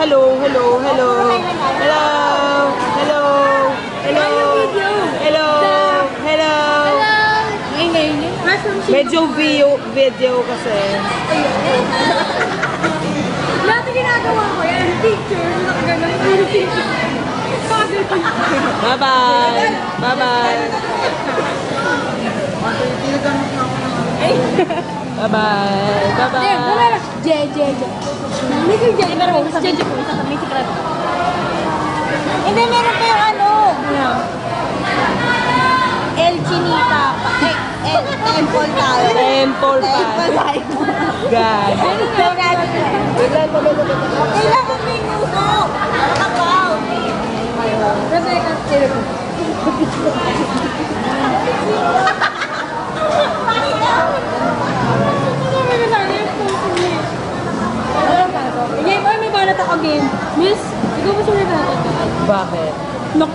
hello, hello, hello. Hello, hello, hello, hello, hello. Medyo video kasi. Lahat yung ginagawa ko yan. Teacher, nakagalang. Bye-bye. Bye-bye. Bye-bye. Bye-bye. Jeje. Hindi ko Jeje. Meron ko Jeje po. Isa kami secret. Hindi, meron pa yung ano. El Chinita. Temple tayo. Temple pa. God. Kailangan minuto. Nakapaw. Rebecca, sino? Game, may banat ako game. Miss, ikaw ba siya may banat ako? Bakit? Nox.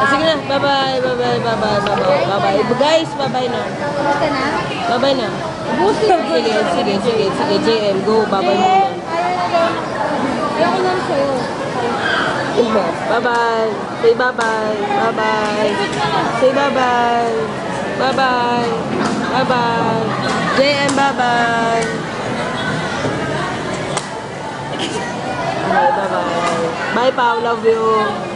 Sige na. Bye-bye. Bye-bye. Bye-bye. Bye-bye. Bye-bye. Guys, bye-bye na. Basta na? Bye-bye na. Sige. JM, go. Bye-bye muna. Ayoko lang sa'yo. Bye-bye. Say bye-bye. Bye-bye. Say bye-bye. Bye-bye. Bye-bye. JM, bye-bye. Bye-bye. Bye, Pao. Love you.